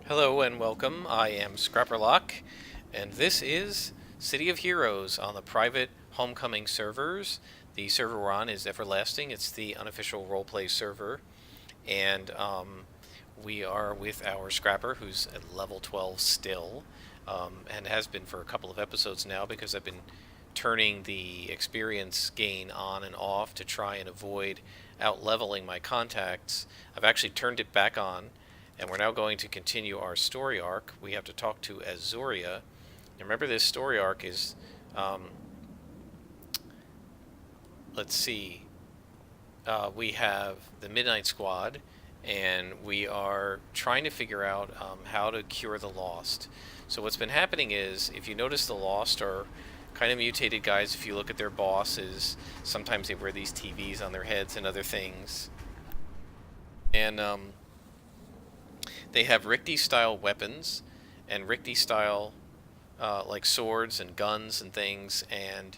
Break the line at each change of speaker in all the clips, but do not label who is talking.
Hello and welcome. I am Scrapperlock, and this is City of Heroes on the private Homecoming servers. The server we're on is Everlasting. It's the unofficial roleplay server, and we are with our Scrapper, who's at level 12 still, and has been for a couple of episodes now because I've been turning the experience gain on and off to try and avoid out leveling my contacts. I've actually turned it back on, and we're now going to continue our story arc. We have to talk to Azuria. And remember, this story arc is, um, let's see, we have the Midnight Squad, and we are trying to figure out how to cure the Lost. So what's been happening is, if you notice, the Lost are kind of mutated guys. If you look at their bosses, sometimes they wear these TVs on their heads and other things. And they have Richter-style weapons and Richter-style like swords and guns and things. And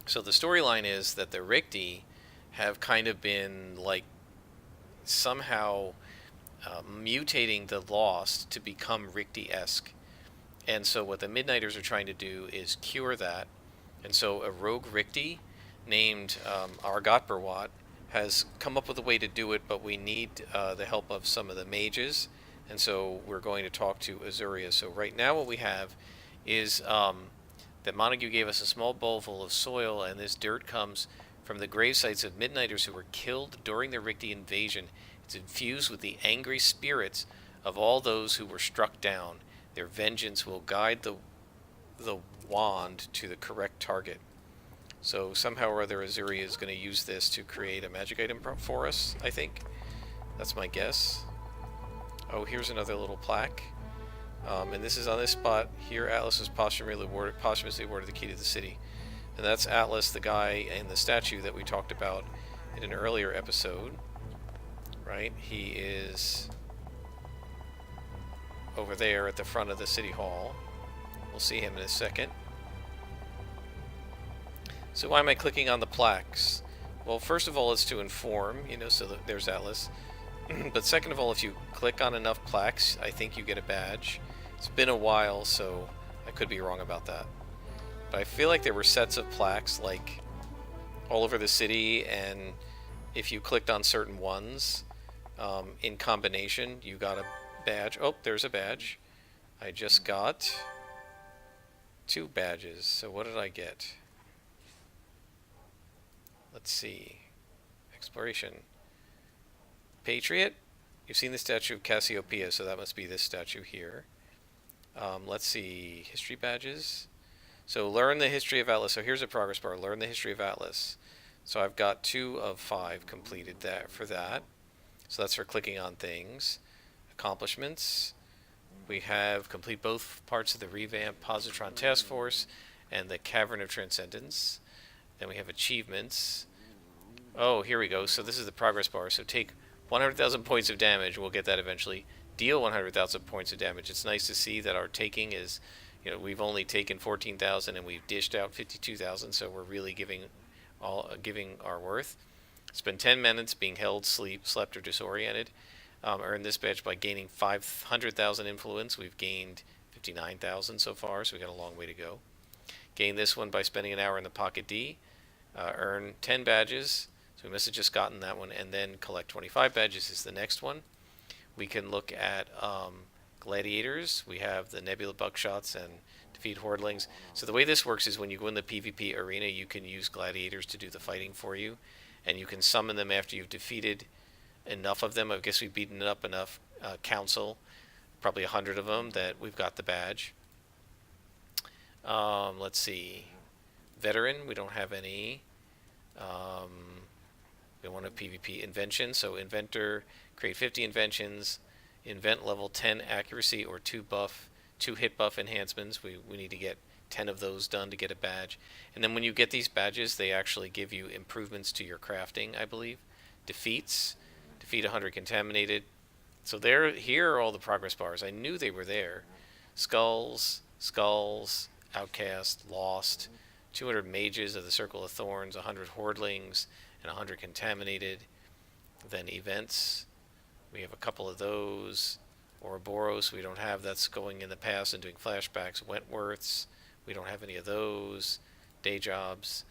so the storyline is that the Richter have kind of been like somehow mutating the Lost to become Richter-esque. And so what the Midnighters are trying to do is cure that. And so a rogue Richter named Argot Berwat has come up with a way to do it, but we need the help of some of the mages. And so we're going to talk to Azuria. So right now what we have is that Montague gave us a small bowl full of soil, and this dirt comes from the grave sites of Midnighters who were killed during the Richter invasion. It's infused with the angry spirits of all those who were struck down. Their vengeance will guide the wand to the correct target. So somehow or other, Azuria is going to use this to create a magic item for us, I think. That's my guess. Oh, here's another little plaque. And this is on this spot. Here, Atlas was posthumously awarded the key to the city. And that's Atlas, the guy in the statue that we talked about in an earlier episode. Right? He is over there at the front of the city hall. We'll see him in a second. So why am I clicking on the plaques? Well, first of all, it's to inform, so that there's Atlas. But second of all, if you click on enough plaques, I think you get a badge. It's been a while, so I could be wrong about that. But I feel like there were sets of plaques, like, all over the city, and if you clicked on certain ones, in combination, you got a badge. Oh, there's a badge. I just got 2 badges. So what did I get? Let's see. Exploration. Patriot? You've seen the statue of Cassiopeia, so that must be this statue here. Let's see. History badges. So learn the history of Atlas. So here's a progress bar. Learn the history of Atlas. So I've got 2 of 5 completed for that. So that's for clicking on things. Accomplishments. We have complete both parts of the revamped Positron Task Force and the Cavern of Transcendence. Then we have achievements. Oh, here we go. So this is the progress bar. So take 100,000 points of damage. We'll get that eventually. Deal 100,000 points of damage. It's nice to see that our taking is, we've only taken 14,000 and we've dished out 52,000. So we're really giving our worth. Spend 10 minutes being held, slept, or disoriented. Earn this badge by gaining 500,000 influence. We've gained 59,000 so far, so we got a long way to go. Gain this one by spending an hour in the Pocket D. Earn 10 badges. So we must have just gotten that one, and then collect 25 badges is the next one. We can look at gladiators. We have the Nebula Buckshots and defeat Hordlings. So the way this works is when you go in the PvP arena, you can use gladiators to do the fighting for you, and you can summon them after you've defeated enough of them. I guess we've beaten up enough council, probably 100 of them, that we've got the badge. Let's see. Veteran, we don't have any. We want a PvP invention. So inventor, create 50 inventions. Invent level 10 accuracy or 2 hit buff enhancements. We need to get 10 of those done to get a badge. And then when you get these badges, they actually give you improvements to your crafting, I believe. Defeat 100 contaminated. So here are all the progress bars. I knew they were there. Skulls, Outcast, Lost, 200 mages of the Circle of Thorns, 100 Hordlings, and 100 contaminated. Then events. We have a couple of those. Ouroboros, we don't have. That's going in the past and doing flashbacks. Wentworth's, we don't have any of those. Day jobs.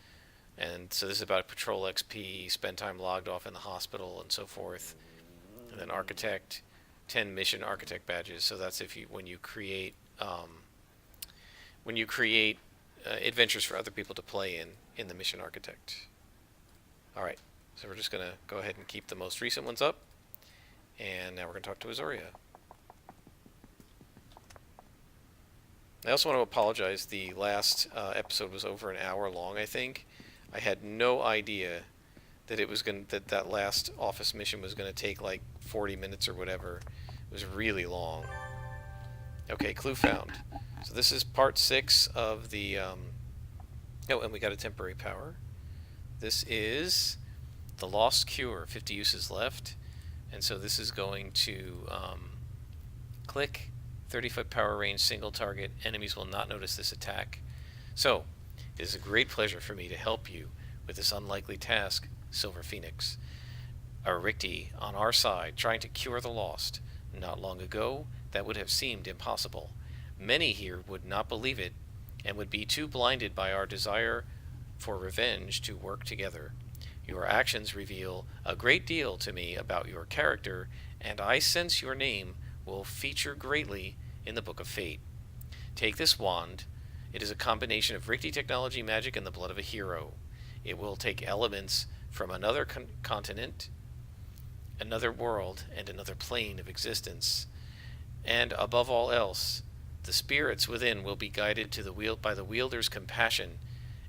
And so this is about patrol XP, spend time logged off in the hospital, and so forth. And then architect, 10 mission architect badges. So that's if you when you create adventures for other people to play in the mission architect. All right, so we're just gonna go ahead and keep the most recent ones up, and now we're gonna talk to Azoria. I also want to apologize. The last episode was over an hour long, I think. I had no idea that it was that last office mission was gonna take like 40 minutes or whatever. It was really long. Okay, clue found. So this is part 6 of the. Oh, and we got a temporary power. This is the Lost Cure. 50 uses left, and so this is going to click. 30-foot power range, single target. Enemies will not notice this attack. So, it is a great pleasure for me to help you with this unlikely task, Silver Phoenix. A Ricti on our side, trying to cure the lost. Not long ago, that would have seemed impossible. Many here would not believe it, and would be too blinded by our desire for revenge to work together. Your actions reveal a great deal to me about your character, and I sense your name will feature greatly in the Book of Fate. Take this wand. It is a combination of Ricti technology, magic, and the blood of a hero. It will take elements from another continent, another world, and another plane of existence. And above all else, the spirits within will be guided to by the wielder's compassion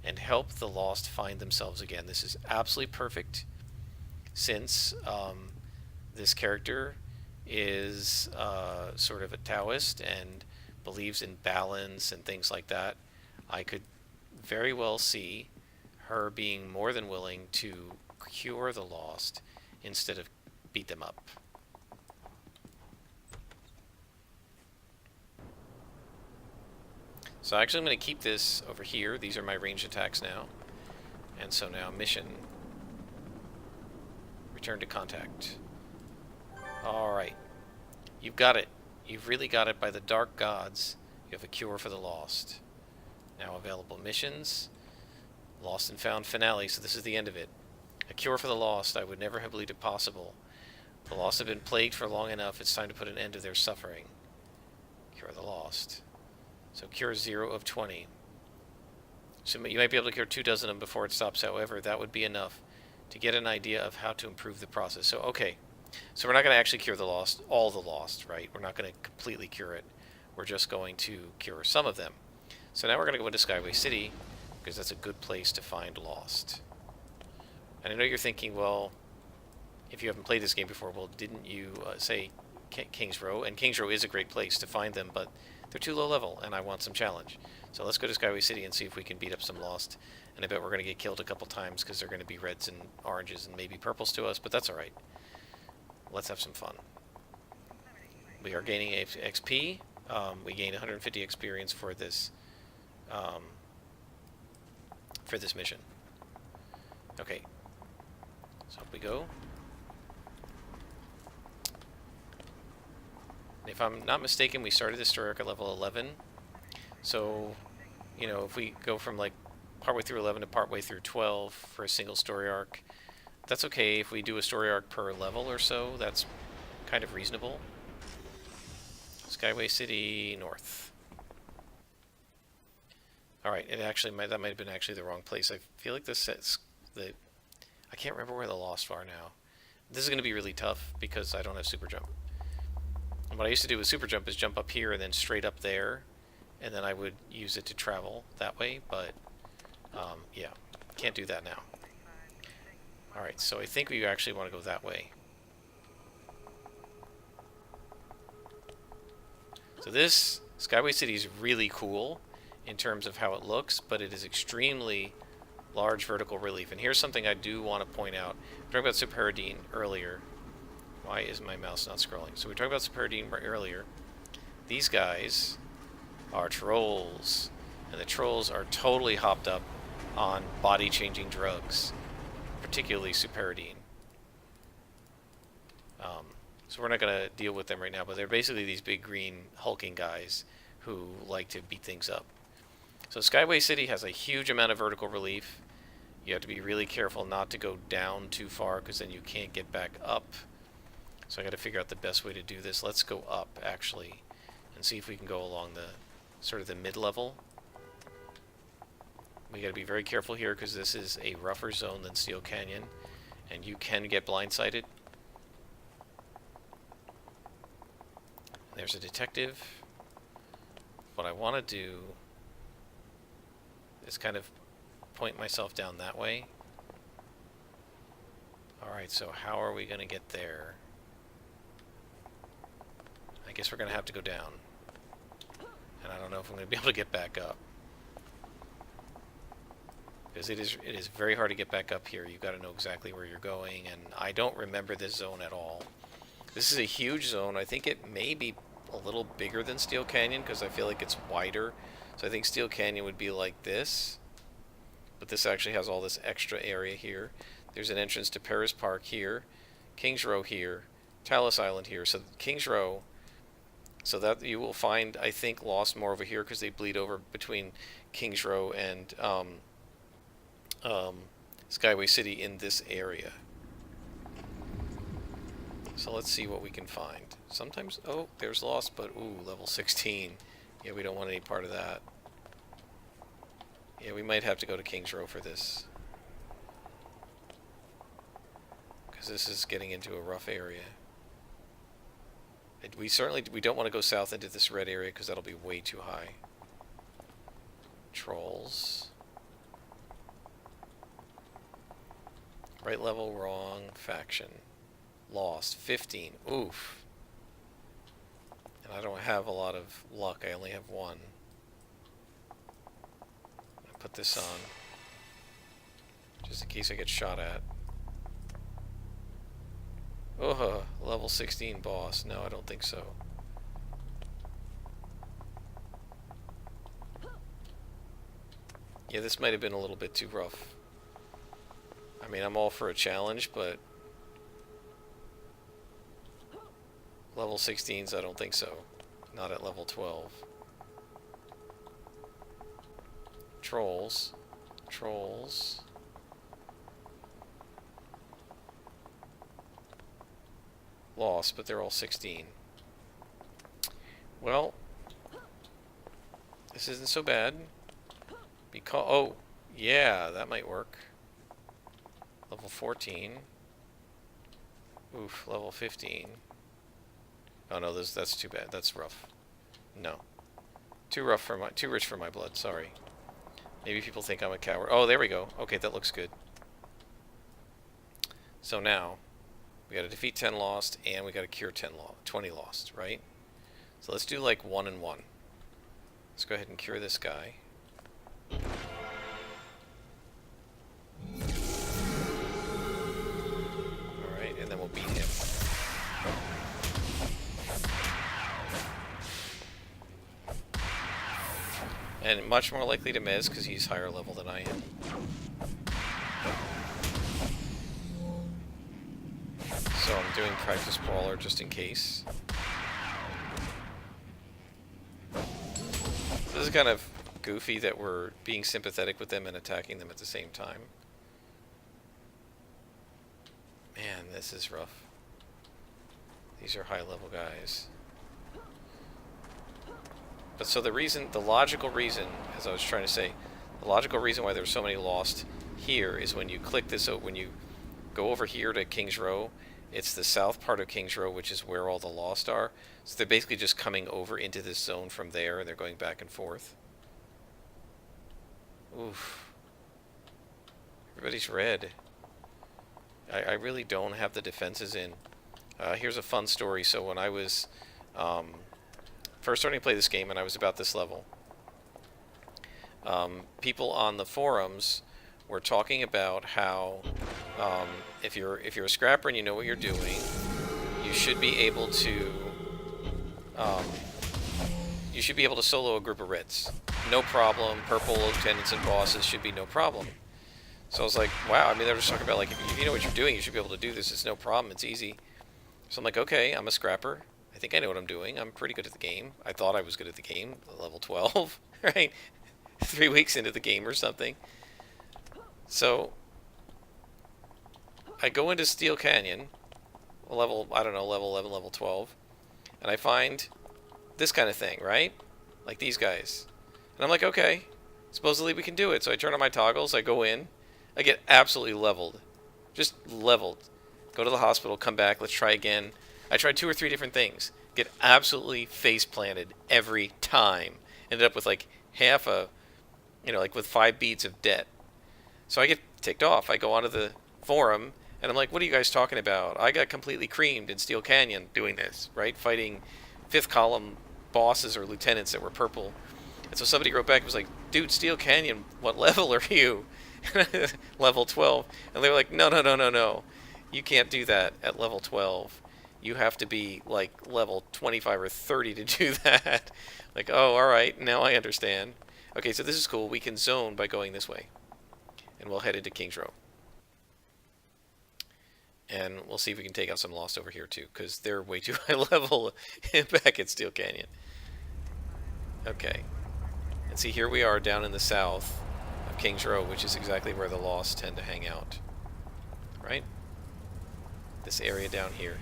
and help the lost find themselves again. This is absolutely perfect, since this character is sort of a Taoist and believes in balance and things like that. I could very well see her being more than willing to cure the lost instead of beat them up. So actually I'm going to keep this over here. These are my ranged attacks now. And so now mission. Return to contact. Alright. You've got it. You've really got it. By the dark gods, you have a cure for the lost. Now available missions. Lost and Found finale, so this is the end of it. A cure for the lost. I would never have believed it possible. The lost have been plagued for long enough. It's time to put an end to their suffering. Cure the lost. So cure 0 of 20. So you might be able to cure 24 of them before it stops. However, that would be enough to get an idea of how to improve the process. So, okay. So we're not going to actually cure the lost, all the lost, right? We're not going to completely cure it. We're just going to cure some of them. So now we're going to go into Skyway City, because that's a good place to find lost. And I know you're thinking, well, if you haven't played this game before, well, didn't you say Kings Row? And Kings Row is a great place to find them, but they're too low level, and I want some challenge. So let's go to Skyway City and see if we can beat up some lost. And I bet we're going to get killed a couple times, because they're going to be reds and oranges and maybe purples to us, but that's alright. Let's have some fun. We are gaining XP. We gain 150 experience for this mission. Okay. So up we go. If I'm not mistaken, we started this story arc at level 11. So, you know, if we go from like partway through 11 to partway through 12 for a single story arc, that's okay. If we do a story arc per level or so, that's kind of reasonable. Skyway City North. Alright, that might have been actually the wrong place. I feel like this sets the... I can't remember where the lost are now. This is going to be really tough because I don't have super jump. And what I used to do with super jump is jump up here and then straight up there, and then I would use it to travel that way, but yeah, can't do that now. Alright, so I think we actually want to go that way. So this Skyway City is really cool in terms of how it looks, but it is extremely large vertical relief. And here's something I do want to point out. We talked about Superidine earlier. Why is my mouse not scrolling? So we talked about Superidine earlier. These guys are trolls, and the trolls are totally hopped up on body-changing drugs, particularly Superidine. So we're not going to deal with them right now, but they're basically these big green hulking guys who like to beat things up. So Skyway City has a huge amount of vertical relief. You have to be really careful not to go down too far, because then you can't get back up. So I got to figure out the best way to do this. Let's go up, actually, and see if we can go along the sort of the mid-level. We got to be very careful here, because this is a rougher zone than Steel Canyon, and you can get blindsided. There's a detective. What I want to do is kind of point myself down that way. Alright, so how are we going to get there? I guess we're going to have to go down. And I don't know if I'm going to be able to get back up. Because it is very hard to get back up here. You've got to know exactly where you're going, and I don't remember this zone at all. This is a huge zone. I think it may be a little bigger than Steel Canyon, because I feel like it's wider. So I think Steel Canyon would be like this. But this actually has all this extra area here. There's an entrance to Paris Park here, Kings Row here, Talus Island here. So Kings Row, so that you will find, I think, Lost more over here, because they bleed over between Kings Row and Skyway City in this area. So let's see what we can find. Sometimes, oh, there's Lost, but ooh, level 16. Yeah, we don't want any part of that. Yeah, we might have to go to Kings Row for this, because this is getting into a rough area. We don't want to go south into this red area, because that'll be way too high. Trolls. Right level, wrong faction. Lost. 15. Oof. And I don't have a lot of luck. I only have one. Put this on, just in case I get shot at. Oh, level 16 boss. No, I don't think so. Yeah, this might have been a little bit too rough. I mean, I'm all for a challenge, but level 16s, I don't think so. Not at level 12. Trolls. Trolls. Lost, but they're all 16. Well, this isn't so bad. Because, oh, yeah, that might work. Level 14. Oof, level 15. Oh no, that's too bad. That's rough. No. Too rich for my blood, sorry. Maybe people think I'm a coward. Oh, there we go. Okay, that looks good. So now, we gotta defeat 10 Lost, and we gotta cure 20 Lost, right? So let's do like 1 and 1. Let's go ahead and cure this guy. Alright, and then we'll beat him. And much more likely to miss, because he's higher level than I am. So I'm doing Practice Brawler just in case. This is kind of goofy that we're being sympathetic with them and attacking them at the same time. Man, this is rough. These are high level guys. But so the logical reason, as I was trying to say, the logical reason why there's so many Lost here is when you click this, when you go over here to Kings Row, it's the south part of Kings Row, which is where all the Lost are. So they're basically just coming over into this zone from there, and they're going back and forth. Oof. Everybody's red. I really don't have the defenses in. Here's a fun story. So when I was first starting to play this game, and I was about this level, people on the forums were talking about how if you're a scrapper and you know what you're doing, you should be able to solo a group of reds, no problem. Purple lieutenants and bosses should be no problem. So I was like, wow. I mean, they're just talking about like if you know what you're doing, you should be able to do this. It's no problem. It's easy. So I'm like, okay, I'm a scrapper. I think I know what I'm doing. I'm pretty good at the game. I thought I was good at the game, level 12, right? 3 weeks into the game or something. So I go into Steel Canyon, level, I don't know, level 11, level 12, and I find this kind of thing, right? Like these guys. And I'm like, okay, supposedly we can do it. So I turn on my toggles, I go in, I get absolutely leveled. Just leveled. Go to the hospital, come back, let's try again. I tried 2 or 3 different things. Get absolutely face planted every time. Ended up with like half a, like with 5 beads of debt. So I get ticked off. I go onto the forum and I'm like, what are you guys talking about? I got completely creamed in Steel Canyon doing this, right? Fighting 5th column bosses or lieutenants that were purple. And so somebody wrote back and was like, dude, Steel Canyon, what level are you? Level 12. And they were like, no, no, no, no, no. You can't do that at level 12. You have to be like level 25 or 30 to do that. Like, oh, all right, now I understand. Okay, so this is cool. We can zone by going this way. And we'll head into King's Row. And we'll see if we can take out some Lost over here too, because they're way too high level back at Steel Canyon. Okay. And see, here we are down in the south of King's Row, which is exactly where the Lost tend to hang out. Right? This area down here.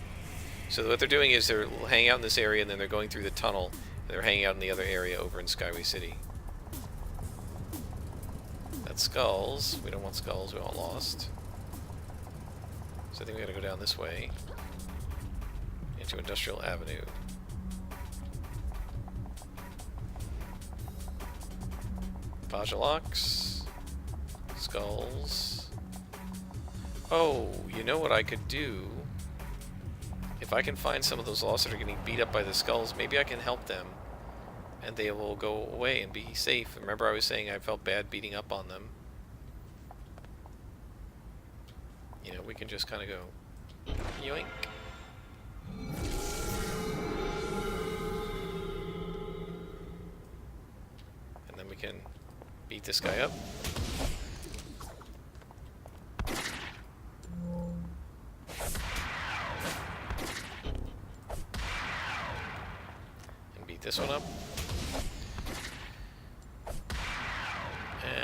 So what they're doing is they're hanging out in this area, and then they're going through the tunnel, and they're hanging out in the other area over in Skyway City. That's Skulls. We don't want Skulls, we want Lost. So I think we gotta go down this way into Industrial Avenue. Bajalox. Skulls. Oh, you know what I could do? If I can find some of those Lost that are getting beat up by the Skulls, maybe I can help them. And they will go away and be safe. Remember I was saying I felt bad beating up on them. We can just kind of go yoink. And then we can beat this guy up. And beat this one up.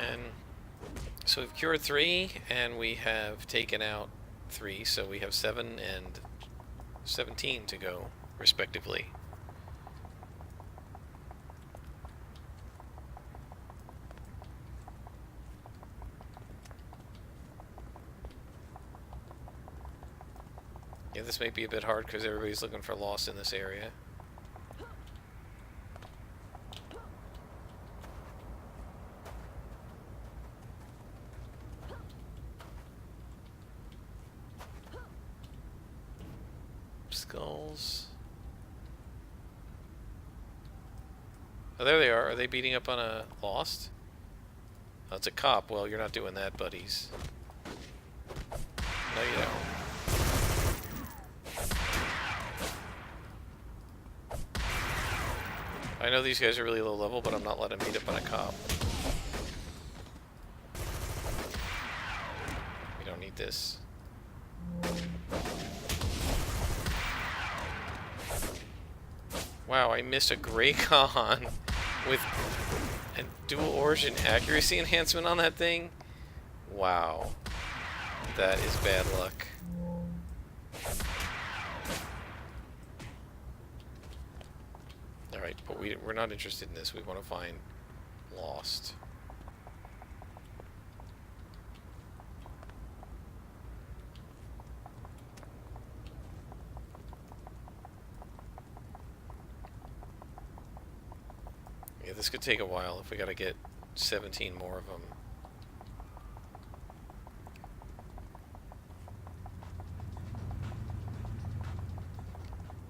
And so we've cured 3, and we have taken out 3, so we have 7 and 17 to go, respectively. Yeah, this may be a bit hard because everybody's looking for Lost in this area. Skulls. Oh, there they are. Are they beating up on a Lost? Oh, it's a cop. Well, you're not doing that, buddies. No, you don't. I know these guys are really low level, but I'm not letting them beat up on a cop. We don't need this. Wow, I missed a Graycon with a dual origin accuracy enhancement on that thing? Wow. That is bad luck. Alright, but we're not interested in this. We want to find Lost. Yeah, this could take a while if we gotta get 17 more of them.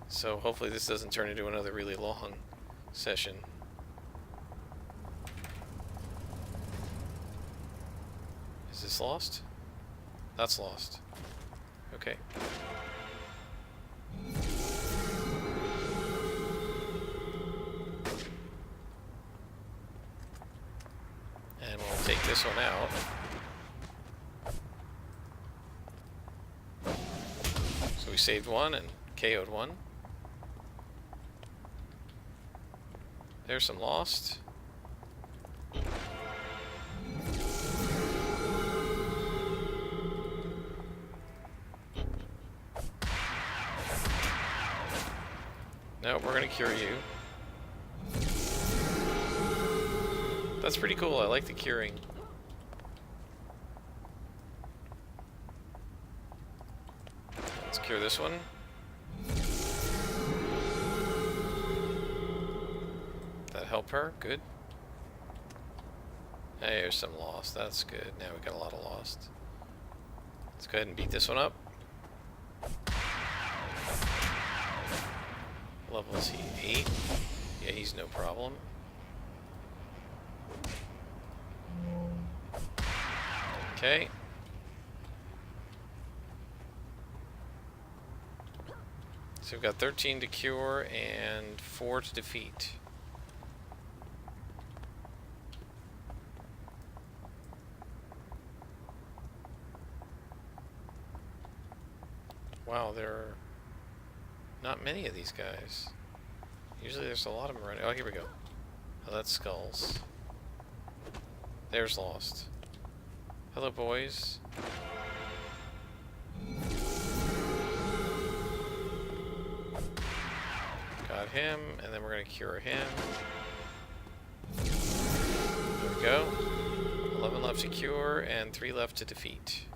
So hopefully this doesn't turn into another really long session. Is this Lost? That's Lost. Okay. And we'll take this one out. So we saved one and KO'd one. There's some lost. No, we're gonna cure you. That's pretty cool. I like the curing. Let's cure this one. That help her? Good. Hey, there's some lost. That's good. Now we got a lot of lost. Let's go ahead and beat this one up. Level is he? 8? Yeah, he's no problem. Okay. So we've got 13 to cure and 4 to defeat. Wow, there are not many of these guys. Usually there's a lot of them around. Oh, here we go. Oh, that's skulls. There's lost. Hello, boys. Got him, and then we're going to cure him. There we go. 11 left to cure, and 3 left to defeat.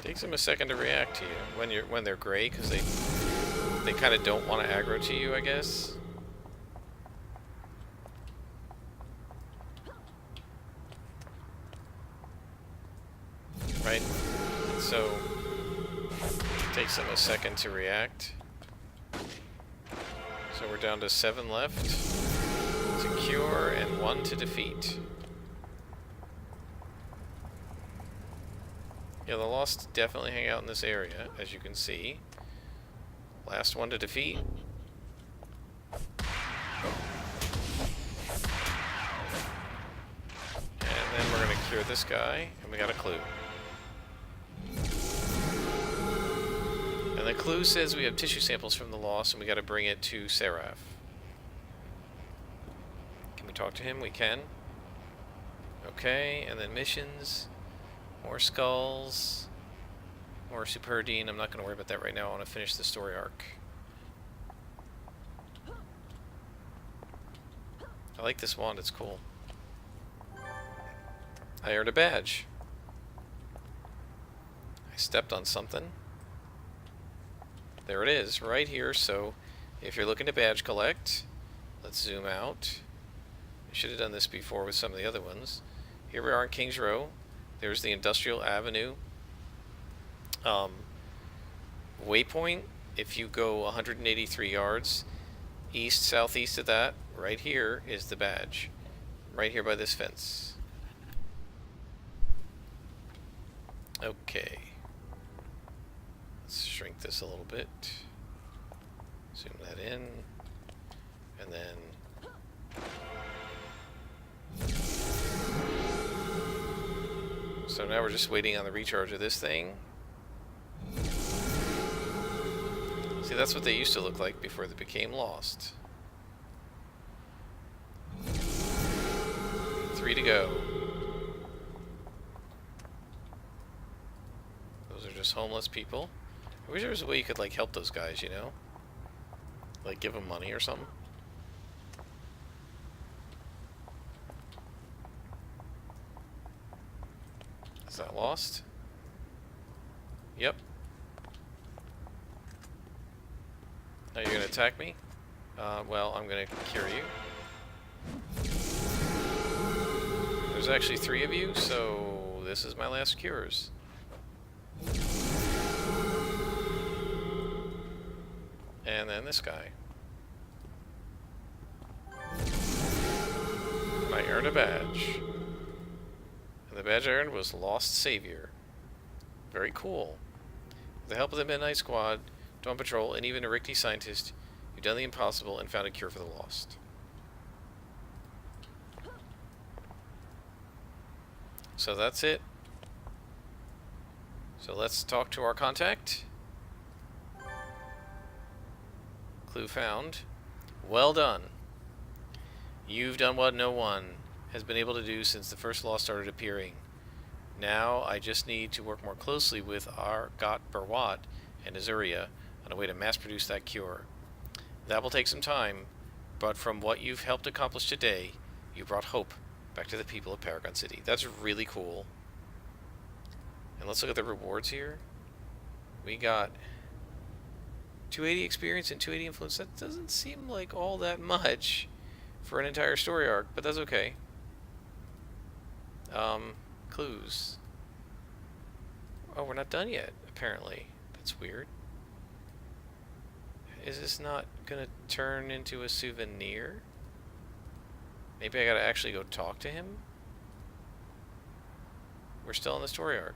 Takes them a second to react to you when they're gray, because they kind of don't want to aggro to you, I guess. Right? So it takes them a second to react. So we're down to 7 left to cure and 1 to defeat. Yeah, the Lost definitely hang out in this area, as you can see. Last one to defeat. And then we're going to cure this guy, and we got a clue. And the clue says we have tissue samples from the Lost, and we got to bring it to Seraph. Can we talk to him? We can. Okay, and then missions. More skulls. More Superdine. I'm not going to worry about that right now. I want to finish the story arc. I like this wand. It's cool. I earned a badge. I stepped on something. There it is, right here. So, if you're looking to badge collect, let's zoom out. I should have done this before with some of the other ones. Here we are in Kings Row. There's the Industrial Avenue waypoint. If you go 183 yards east, southeast of that, right here is the badge. Right here by this fence. Okay. Let's shrink this a little bit. Zoom that in. And then... So now we're just waiting on the recharge of this thing. See, that's what they used to look like before they became Lost. 3 to go. Those are just homeless people. I wish there was a way you could, like, help those guys, you know? Like, give them money or something. Is that Lost? Yep. Now you're gonna attack me? Well, I'm gonna cure you. There's actually 3 of you, so this is my last cures. And then this guy. And I earned a badge. And the badge I earned was Lost Savior. Very cool. With the help of the Midnight Squad, Dawn Patrol, and even a Rikti scientist, you've done the impossible and found a cure for the Lost. So that's it. So let's talk to our contact. Clue found. Well done. You've done what no one has been able to do since the first law started appearing. Now I just need to work more closely with Argot Berwat and Azuria on a way to mass produce that cure. That will take some time, but from what you've helped accomplish today, you brought hope back to the people of Paragon City. That's really cool. And let's look at the rewards here. We got 280 experience and 280 influence. That doesn't seem like all that much for an entire story arc, but that's okay. Clues. Oh, we're not done yet, apparently. That's weird. Is this not gonna turn into a souvenir? Maybe I gotta actually go talk to him? We're still in the story arc.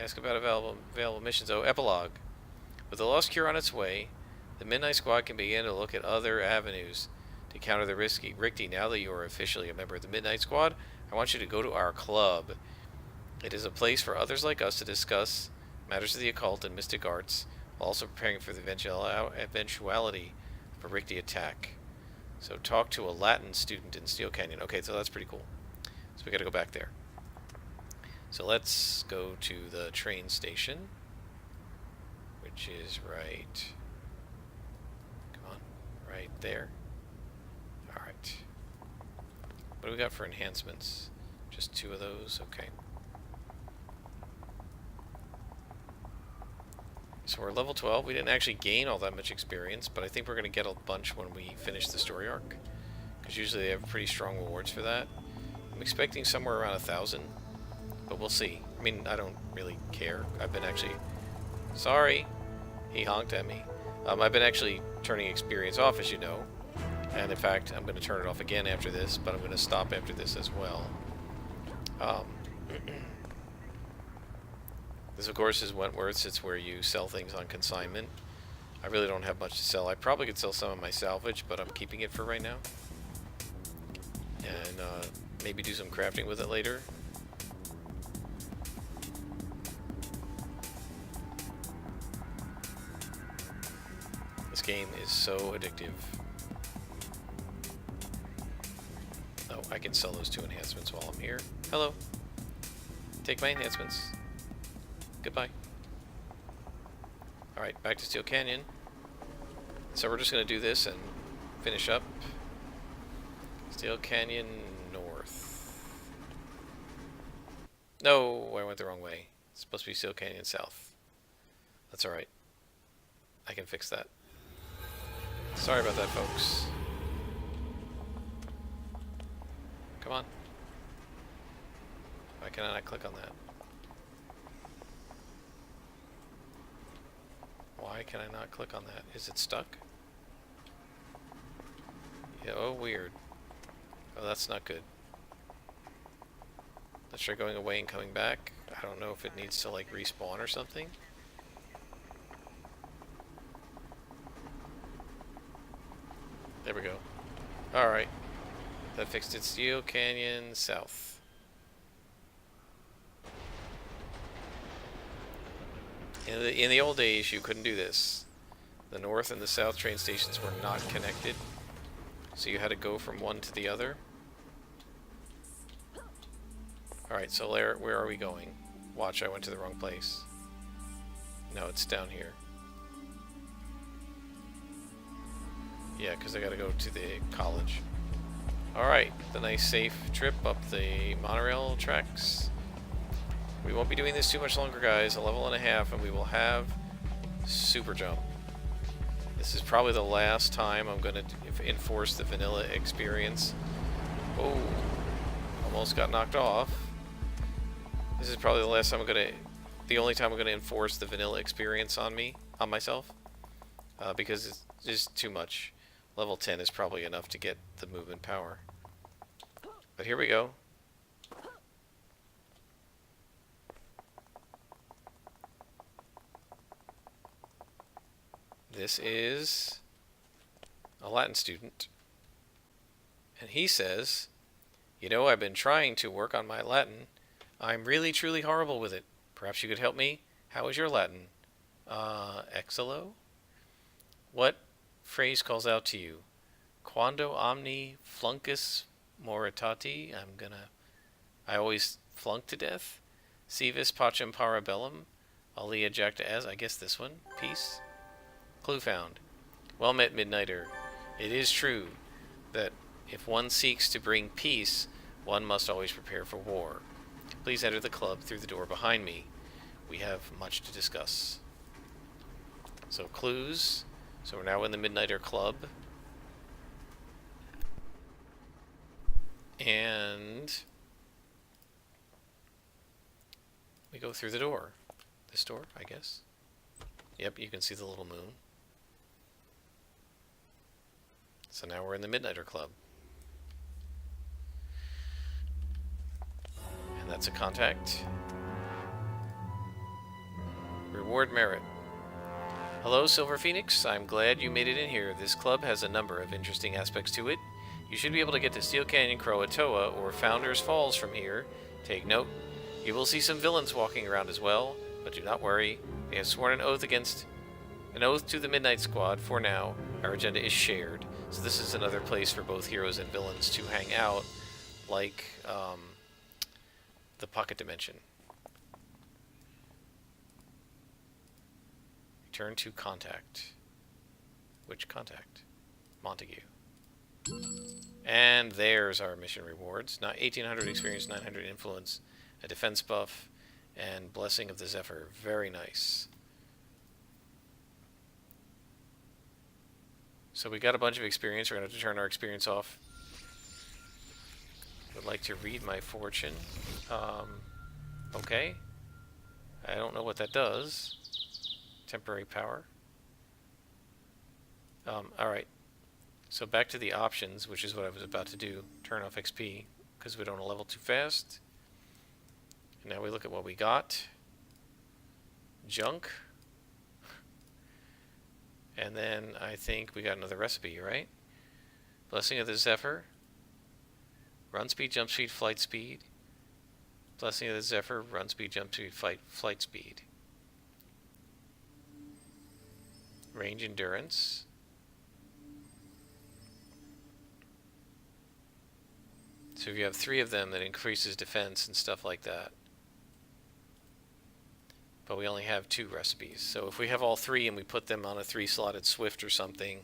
Ask about available missions. Oh, epilogue. With the lost cure on its way, the Midnight Squad can begin to look at other avenues to counter the risky. Ricky, now that you are officially a member of the Midnight Squad, I want you to go to our club. It is a place for others like us to discuss matters of the occult and mystic arts, while also preparing for the eventuality of a Ricky attack. So talk to a Latin student in Steel Canyon. Okay, so that's pretty cool. So we gotta go back there. So let's go to the train station, which is right, come on, right there. Alright. What do we got for enhancements? Just 2 of those? Okay. So we're level 12. We didn't actually gain all that much experience, but I think we're going to get a bunch when we finish the story arc, because usually they have pretty strong rewards for that. I'm expecting somewhere around 1,000, but we'll see. I mean, I don't really care. I've been actually... Sorry! He honked at me. I've been actually turning experience off, as you know. And in fact, I'm going to turn it off again after this, but I'm going to stop after this as well. This, of course, is Wentworth's. It's where you sell things on consignment. I really don't have much to sell. I probably could sell some of my salvage, but I'm keeping it for right now. And maybe do some crafting with it later. This game is so addictive. Oh, I can sell those 2 enhancements while I'm here. Hello. Take my enhancements. Goodbye. Alright, back to Steel Canyon. So we're just going to do this and finish up. Steel Canyon North. No, I went the wrong way. It's supposed to be Steel Canyon South. That's alright. I can fix that. Sorry about that, folks. Come on. Why can I not click on that? Why can I not click on that? Is it stuck? Yeah, oh, weird. Oh, that's not good. Let's try going away and coming back. I don't know if it needs to, like, respawn or something. There we go. Alright. That fixed it. Steel Canyon South. In the old days, you couldn't do this. The north and the south train stations were not connected, so you had to go from one to the other. Alright, so where are we going? Watch, I went to the wrong place. No, it's down here. Yeah, because I gotta go to the college. Alright, the nice safe trip up the monorail tracks. We won't be doing this too much longer, guys. A level and a half, and we will have super jump. This is probably the last time I'm going to enforce the vanilla experience. Oh, almost got knocked off. This is probably the last time the only time I'm going to enforce the vanilla experience on myself, because it's just too much. Level 10 is probably enough to get the movement power. But here we go. This is a Latin student, and he says, You know, I've been trying to work on my Latin. I'm really, truly horrible with it. Perhaps you could help me? How is your Latin? Exilo? What phrase calls out to you? Quando omni fluncus moritati? I always flunk to death. Si vis pacem parabellum? Alia jacta as? I guess this one. Peace? Clue found. Well met, Midnighter. It is true that if one seeks to bring peace, one must always prepare for war. Please enter the club through the door behind me. We have much to discuss. So clues. So we're now in the Midnighter Club. And we go through the door. This door, I guess. Yep, you can see the little moon. So now we're in the Midnighter Club. And that's a contact. Reward merit. Hello, Silver Phoenix. I'm glad you made it in here. This club has a number of interesting aspects to it. You should be able to get to Steel Canyon Croatoa or Founders Falls from here. Take note. You will see some villains walking around as well, but do not worry. They have sworn an oath to the Midnight Squad. For now, our agenda is shared. So this is another place for both heroes and villains to hang out, like the Pocket Dimension. Return to contact. Which contact? Montague. And there's our mission rewards. Now 1800 experience, 900 influence, a defense buff, and Blessing of the Zephyr. Very nice. So we got a bunch of experience. We're going to have to turn our experience off. Would like to read my fortune. Okay. I don't know what that does. Temporary power. Alright. So back to the options, which is what I was about to do. Turn off XP, because we don't want to level too fast. And now we look at what we got. Junk. And then I think we got another recipe, right? Blessing of the Zephyr. Run speed, jump speed, flight speed. Blessing of the Zephyr, run speed, jump speed, flight speed. Range endurance. So if you have 3 of them, that increases defense and stuff like that. But we only have 2 recipes. So if we have all 3 and we put them on a 3-slotted Swift or something.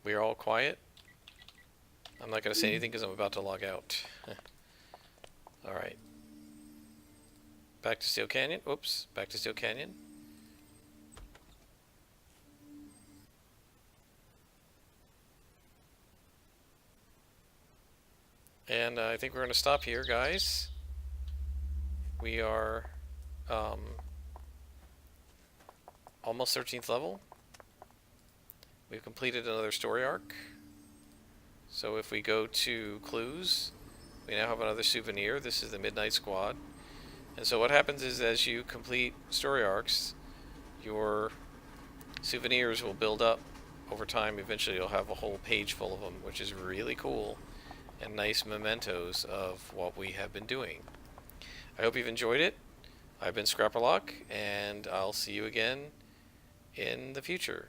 We are all quiet. I'm not going to say anything because I'm about to log out. Alright. Back to Steel Canyon. Oops. Back to Steel Canyon. And I think we're going to stop here, guys. We are almost 13th level. We've completed another story arc. So if we go to clues, we now have another souvenir. This is the Midnight Squad. And so what happens is, as you complete story arcs, your souvenirs will build up over time. Eventually you'll have a whole page full of them, which is really cool. And nice mementos of what we have been doing. I hope you've enjoyed it. I've been Scrapperlock, and I'll see you again in the future.